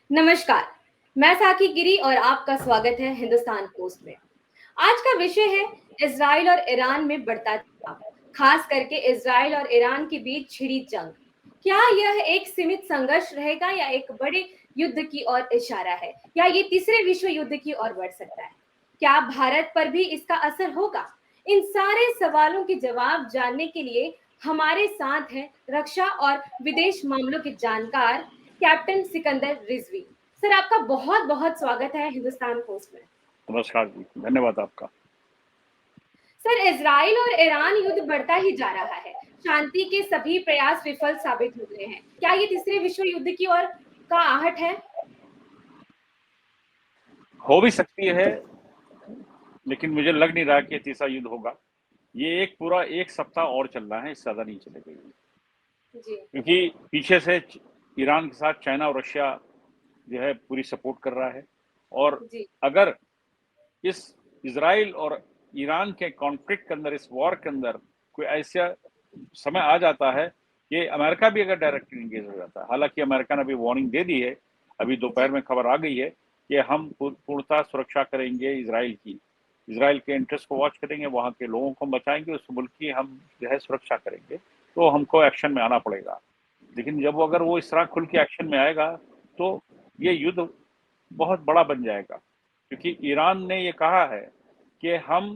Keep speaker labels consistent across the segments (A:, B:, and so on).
A: नमस्कार, मैं साकी गिरी और आपका स्वागत है हिंदुस्तान पोस्ट में। आज का विषय है इजराइल और ईरान में बढ़ता तनाव, खास करके इजराइल और ईरान के बीच छिड़ी जंग। क्या यह एक सीमित संघर्ष रहेगा या एक बड़े युद्ध की ओर इशारा है, या ये तीसरे विश्व युद्ध की ओर बढ़ सकता है? क्या भारत पर भी इसका असर होगा? इन सारे सवालों के जवाब जानने के लिए हमारे साथ हैं रक्षा और विदेश मामलों के जानकार कैप्टन सिकंदर रिजवी। सर, आपका बहुत बहुत स्वागत है हिंदुस्तान पोस्ट में।
B: नमस्कार जी, धन्यवाद आपका।
A: सर, इजराइल और ईरान युद्ध बढ़ता ही जा रहा है। शांति के सभी प्रयास विफल साबित हो रहे हैं। क्या ये तीसरे विश्व युद्ध की ओर का आहट है?
B: हो भी सकती है, लेकिन मुझे लग नहीं रहा कि तीसरा युद्ध होगा। ये एक पूरा एक सप्ताह और चलना है, इससे ज्यादा नहीं चलेगा।
A: जी।
B: क्योंकि पीछे से ईरान के साथ चाइना और रशिया जो है पूरी सपोर्ट कर रहा है। और
A: जी।
B: अगर इस इजराइल और ईरान के कॉन्फ्लिक्ट के अंदर, इस वॉर के अंदर कोई ऐसा समय आ जाता है कि अमेरिका भी अगर डायरेक्टली इंगेज हो जाता है, हालांकि अमेरिका ने अभी वार्निंग दे दी है, अभी दोपहर
A: जी।
B: में खबर आ गई है कि हम पूर्णतः सुरक्षा करेंगे इजराइल की, इजराइल के इंटरेस्ट को वॉच करेंगे, वहां के लोगों को हम बचाएंगे, उस मुल्क की हम जो है सुरक्षा करेंगे, तो हमको एक्शन में आना पड़ेगा। लेकिन जब अगर वो इस तरह खुल के एक्शन में आएगा तो ये युद्ध बहुत बड़ा बन जाएगा, क्योंकि ईरान ने ये कहा है कि हम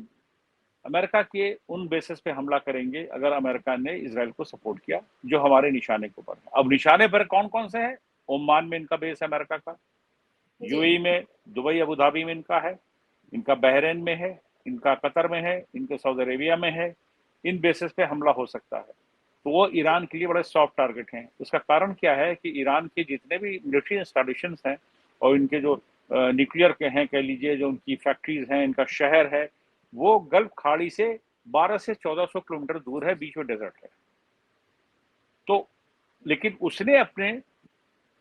B: अमेरिका के उन बेसिस पे हमला करेंगे अगर अमेरिका ने इसराइल को सपोर्ट किया, जो हमारे निशाने के ऊपर है। अब निशाने पर कौन कौन से है? ओमान में इनका बेस है अमेरिका का,
A: जी।
B: यूएई में, दुबई अबू धाबी में इनका है, इनका बहरीन में है, इनका कतर में है, इनके सऊदी अरेबिया में है। इन बेसिस पे हमला हो सकता है, तो वो ईरान के लिए बड़े सॉफ्ट टारगेट हैं। उसका कारण क्या है कि ईरान के जितने भी मिलिट्री इंस्टॉलेशन हैं और इनके जो न्यूक्लियर के हैं, कह लीजिए, जो उनकी फैक्ट्रीज हैं, इनका शहर है, वो गल्फ खाड़ी से 12 से 1400 किलोमीटर दूर है, बीच में डेजर्ट है। तो लेकिन उसने अपने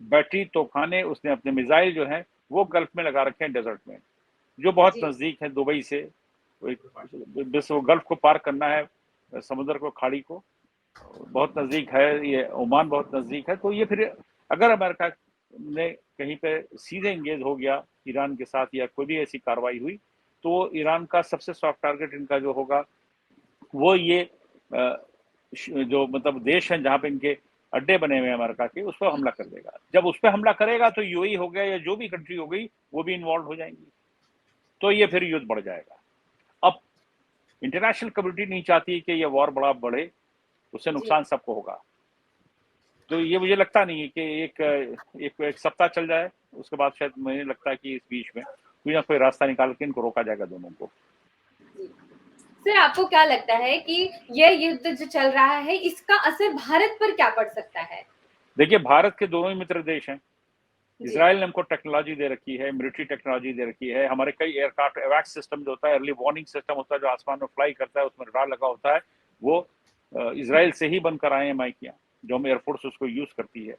B: बैटरी तोखाने, उसने अपने मिसाइल जो है वो गल्फ में लगा रखे हैं, डेजर्ट में, जो बहुत
A: जी।
B: नजदीक है दुबई से। बस वो गल्फ को पार करना है, समुद्र को, खाड़ी को, बहुत नजदीक है। ये ओमान बहुत नजदीक है। तो ये फिर अगर अमेरिका ने कहीं पे सीधे इंगेज हो गया ईरान के साथ, या कोई भी ऐसी कार्रवाई हुई, तो ईरान का सबसे सॉफ्ट टारगेट इनका जो होगा वो ये जो मतलब देश है जहां पे इनके अड्डे बने हुए हैं अमेरिका के, उस पर हमला कर देगा। जब उस पर हमला करेगा तो यूएई हो गया या जो भी कंट्री हो गई, वो भी इन्वॉल्व हो जाएंगी, तो ये फिर युद्ध बढ़ जाएगा। अब इंटरनेशनल कम्युनिटी नहीं चाहती कि ये वॉर बड़ा बढ़े, उससे
A: जी।
B: नुकसान सबको होगा। तो ये मुझे लगता नहीं है कि एक सप्ताह चल जाए, उसके बाद शायद मुझे लगता है कि इस बीच में कोई ना कोई रास्ता निकाल के इनको रोका जाएगा, दोनों को।
A: जी। सर, आपको क्या लगता है कि यह युद्ध जो चल रहा है, इसका असर भारत पर क्या पड़ सकता है?
B: देखिए, भारत के दोनों ही मित्र देश हैं।
A: जी।
B: इसराइल ने हमको टेक्नोलॉजी दे रखी है, मिलिट्री टेक्नोलॉजी दे रखी है। हमारे कई एयरक्राफ्ट एवैक्स सिस्टम जो होता है, अर्ली वार्निंग सिस्टम होता है, जो आसमान में फ्लाई करता है, उसमें रडार लगा होता है, वो इसराइल से ही बनकर आए हैं माइकियाँ, जो हम एयरफोर्स उसको यूज करती है।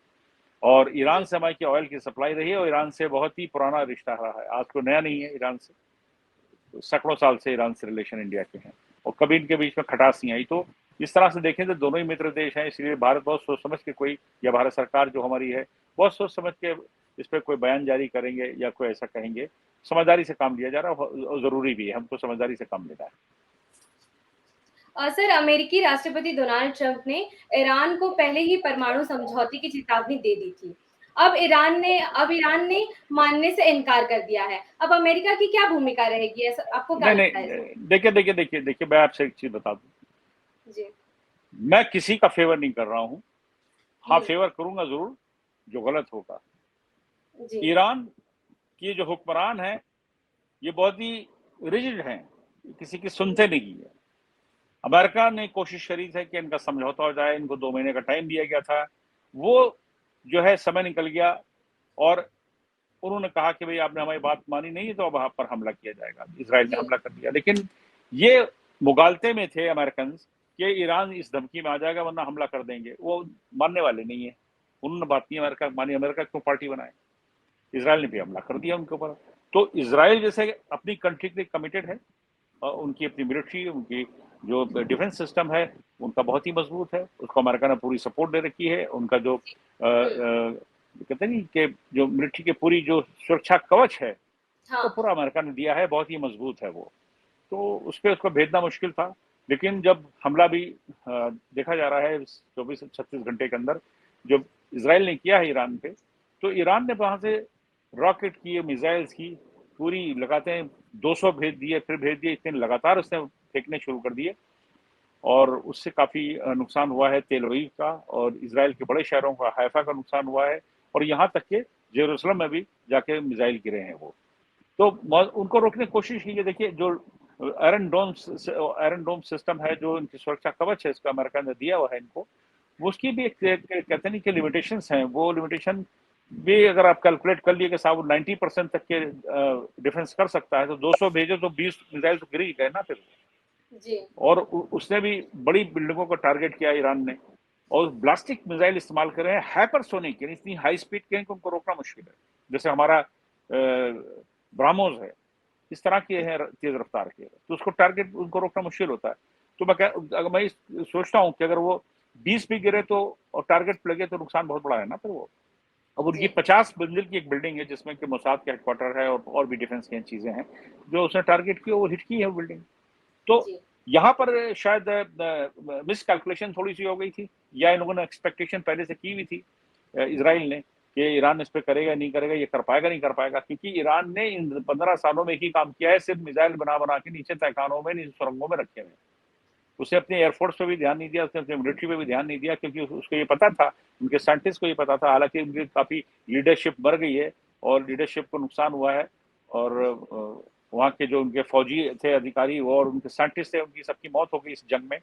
B: और ईरान
A: जी।
B: से हमारी ऑयल की सप्लाई रही है, और ईरान से बहुत ही पुराना रिश्ता रहा है, आज को नया नहीं है। ईरान से सैकड़ों साल से ईरान से रिलेशन इंडिया के हैं, और कभी इनके बीच में खटास नहीं आई। तो इस तरह से देखें तो दोनों ही मित्र देश हैं, इसलिए भारत बहुत सोच समझ के कोई, या भारत सरकार जो हमारी है, बहुत सोच समझ के इस पर कोई बयान जारी करेंगे या कोई ऐसा कहेंगे। समझदारी से काम लिया जा रहा है, और जरूरी भी है, हमको समझदारी से काम लेना है।
A: सर, अमेरिकी राष्ट्रपति डोनाल्ड ट्रंप ने ईरान को पहले ही परमाणु समझौते की चेतावनी दे दी थी। अब ईरान ने मानने से इनकार कर दिया है। अब अमेरिका की क्या भूमिका रहेगी? ऐसा आपको क्या
B: नहीं
A: लगता है
B: नहीं,
A: इसमें?
B: देखिए, मैं आपसे एक चीज बता दूं,
A: जी।
B: मैं किसी का फेवर नहीं कर रहा हूं। हाँ,
A: हुँ।
B: फेवर करूंगा जरूर जो गलत होगा।
A: जी।
B: ईरान की जो हुक्मरान है, ये बहुत ही रिजिड हैं, किसी की सुनते नहीं है। अमेरिका ने कोशिश करी थी कि इनका समझौता हो जाए, इनको 2 महीने का टाइम दिया गया था, वो जो है समय निकल गया, और उन्होंने कहा कि भाई आपने हमारी बात मानी नहीं है, तो अब आप पर हमला किया जाएगा। इसराइल ने
A: जी।
B: हमला कर दिया, लेकिन ये मुगालते में थे अमेरिकन कि ईरान इस धमकी में आ जाएगा वरना हमला कर देंगे। वो मानने वाले नहीं है, उन्होंने बात नहीं अमेरिका मानी। अमेरिका क्यों पार्टी बनाए? इसराइल ने भी हमला कर दिया उनके ऊपर। तो इसराइल जैसे अपनी कंट्री के लिए कमिटेड है, और उनकी अपनी मिलिट्री, उनकी जो डिफेंस सिस्टम है उनका बहुत ही मजबूत है, उसको अमेरिका ने पूरी सपोर्ट दे रखी है। उनका जो
A: हुँ।
B: कहते नहीं कि जो मिलिट्री की पूरी जो सुरक्षा कवच है
A: हाँ।
B: वो पूरा अमेरिका ने दिया है, बहुत ही मजबूत है वो। तो उस पर उसको भेजना मुश्किल था, लेकिन जब हमला भी देखा जा रहा है 24 से 36 घंटे के अंदर जो इसराइल ने किया है ईरान पे, तो ईरान ने वहां से रॉकेट किए, मिसाइल्स की पूरी लगातार 200 भेज दिए, फिर भेज दिए, इतने लगातार उसने फेंकने शुरू कर दिए और उससे काफी नुकसान हुआ है तेल अवीव का, और इसराइल के बड़े शहरों का, हैफा का नुकसान हुआ है, और यहाँ तक के जेरूसलम में भी जाके मिसाइल गिरे हैं वो। तो उनको रोकने की कोशिश की है। देखिए जो आयरन डोम सिस्टम है, जो इनकी सुरक्षा कवच है, इसका अमेरिका ने दिया हुआ है इनको, वो उसकी भी एक कहते नहीं कि लिमिटेशंस हैं, वो लिमिटेशन भी अगर आप कैलकुलेट कर लिए कि साहब 90% तक के डिफेंस कर सकता है, तो 200 भेजे तो 20 मिसाइल तो गिर ही गए ना फिर।
A: जी।
B: और उसने भी बड़ी बिल्डिंगों को टारगेट किया ईरान ने, और ब्लास्टिक मिसाइल इस्तेमाल कर रहे हैं, हाइपरसोनिक, यानी इतनी हाई स्पीड के हैं कि उनको रोकना मुश्किल है। जैसे हमारा ब्राह्मोस है, इस तरह के हैं तेज रफ्तार के, तो उसको टारगेट उनको रोकना मुश्किल होता है। तो मैं सोचता हूँ कि अगर वो 20 भी गिरे तो और टारगेट पे लगे तो नुकसान बहुत बड़ा है ना फिर वो। अब उनकी 50 मंजिल की एक बिल्डिंग है जिसमें कि मोसाद का हेडक्वार्टर है और भी डिफेंस की चीजें हैं, जो उसने टारगेट की वो हिट की है वो बिल्डिंग। तो यहाँ पर शायद मिस कैलकुलेशन थोड़ी सी हो गई थी, या इन लोगों ने एक्सपेक्टेशन पहले से की हुई थी इसराइल ने कि ईरान इस पे करेगा नहीं करेगा, ये कर पाएगा नहीं कर पाएगा, क्योंकि ईरान ने इन 15 सालों में ही काम किया है, सिर्फ मिसाइल बना बना के नीचे तहखानों में, नीचे सुरंगों में रखे हुए। उसे अपने एयरफोर्स पे भी ध्यान नहीं दिया, उसने अपने मिलिट्री पे भी ध्यान नहीं दिया, क्योंकि उसको ये पता था, उनके साइंटिस्ट को ये पता था, हालांकि उनकी काफी लीडरशिप मर गई है और लीडरशिप को नुकसान हुआ है, और वहाँ के जो उनके फौजी थे अधिकारी और उनके साइंटिस्ट थे, उनकी सबकी मौत हो गई इस जंग में।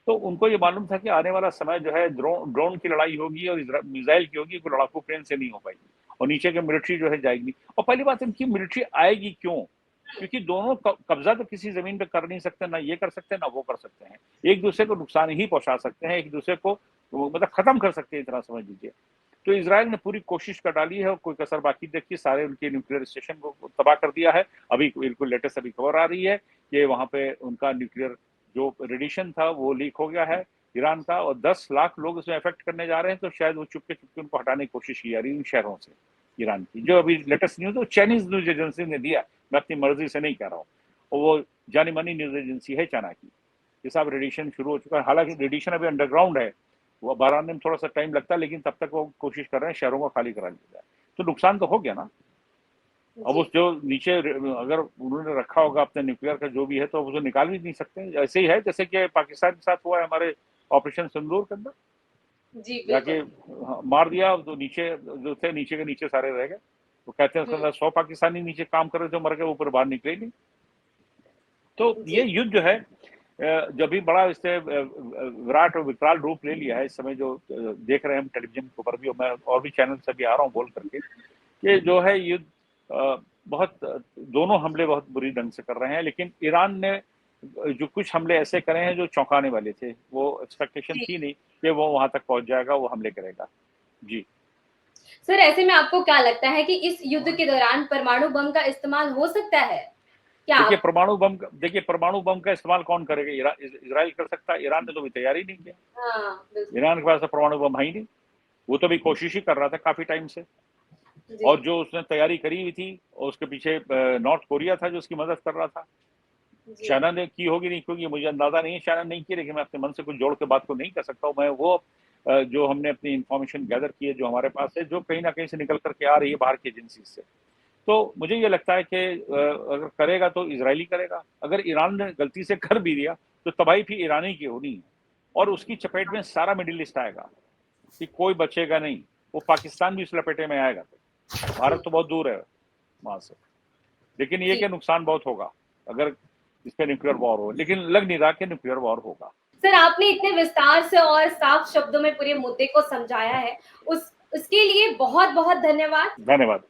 B: तो उनको ये मालूम था कि आने वाला समय जो है ड्रोन की लड़ाई होगी और मिसाइल की होगी, कोई लड़ाकू प्लेन से नहीं हो पाएगी, और नीचे के मिलिट्री जो है जाएगी। और पहली बात, इनकी मिलिट्री आएगी क्यों? क्योंकि दोनों कब्जा तो किसी जमीन पे कर नहीं सकते, ना ये कर सकते ना वो कर सकते हैं, एक दूसरे को नुकसान ही पहुंचा सकते हैं, एक दूसरे को मतलब खत्म कर सकते हैं, इतना समझ लीजिए। तो इसराइल ने पूरी कोशिश कर डाली है और कोई कसर बाकी देखी, सारे उनके न्यूक्लियर स्टेशन को तबाह कर दिया है। अभी बिल्कुल लेटेस्ट अभी खबर आ रही है कि वहां पे उनका न्यूक्लियर जो रेडिएशन था वो लीक हो गया है ईरान का, और 10 लाख लोग उसमें अफेक्ट करने जा रहे हैं। तो शायद वो चुपके चुपके उनको हटाने की कोशिश की जा रही है उन शहरों से ईरान की। जो अभी लेटेस्ट न्यूज, वो चाइनीज न्यूज एजेंसी ने दिया, मैं अपनी मर्जी से नहीं कह रहा हूँ, और वो जानी मानी न्यूज एजेंसी है चाइना की। ये सब रेडिएशन शुरू हो चुका है, हालांकि रेडिएशन अभी अंडरग्राउंड है, वो बाहर आने में थोड़ा सा टाइम लगता है, लेकिन तब तक वो कोशिश कर रहे हैं शहरों को खाली करा लिया जाए। तो नुकसान तो हो गया ना। अब उस जो नीचे अगर उन्होंने रखा होगा अपने न्यूक्लियर का जो भी है, तो उसे निकाल भी नहीं सकते। ऐसे ही है जैसे कि पाकिस्तान के साथ हुआ है हमारे ऑपरेशन सिंदूर के अंदर, जाके मार दिया, तो नीचे जो थे नीचे के नीचे सारे रह गए। तो कहते हैं उसके अंदर 100 पाकिस्तानी नीचे काम कर रहे थे, मर गए, ऊपर बाहर निकले नहीं। तो ये युद्ध जो है जब भी बड़ा इससे विराट और विकराल रूप ले लिया है इस समय, जो देख रहे हैं हम टेलीविजन के ऊपर भी, और मैं और भी चैनल से भी आ रहा हूँ बोल करके, कि जो है युद्ध बहुत, दोनों हमले बहुत बुरी ढंग से कर रहे हैं। लेकिन ईरान ने जो कुछ हमले ऐसे करे हैं जो चौंकाने वाले थे, वो एक्सपेक्टेशन थी नहीं कि वो वहां तक पहुंच जाएगा, वो हमले करेगा। जी
A: सर, ऐसे में आपको क्या लगता है कि इस युद्ध के दौरान परमाणु बम का इस्तेमाल हो सकता है क्या?
B: देखिए परमाणु बम का इस्तेमाल कौन करेगा? इजराइल कर सकता है, ईरान ने तो भी तैयारी नहीं किया। ईरान के पास तो परमाणु बम है ही नहीं, वो तो भी कोशिश ही कर रहा था काफी टाइम से। और जो उसने तैयारी करी हुई थी, और उसके पीछे नॉर्थ कोरिया था जो उसकी मदद कर रहा था। चाइना ने की होगी नहीं, क्योंकि मुझे अंदाजा नहीं है चाइना नहीं की, लेकिन मैं अपने मन से कुछ जोड़ के बात को नहीं कर सकता हूँ। मैं वो जो हमने अपनी इंफॉर्मेशन गैदर की है, जो हमारे पास है, जो कहीं ना कहीं से निकल करके आ रही है बाहर की एजेंसी से, तो मुझे ये लगता है कि अगर करेगा तो इजरायली करेगा। अगर ईरान ने गलती से कर भी दिया तो तबाही भी ईरानी की होनी है, और उसकी चपेट में सारा मिडिल ईस्ट आएगा, कि कोई बचेगा नहीं। वो पाकिस्तान भी उस लपेटे में आएगा। भारत तो बहुत दूर है वहां से, लेकिन ये कि नुकसान बहुत होगा अगर इस पे न्यूक्लियर वॉर हो, लेकिन लग नहीं रहा कि न्यूक्लियर वॉर होगा।
A: सर, आपने इतने विस्तार से और साफ शब्दों में पूरे मुद्दे को समझाया है, उसके लिए बहुत बहुत धन्यवाद।
B: धन्यवाद।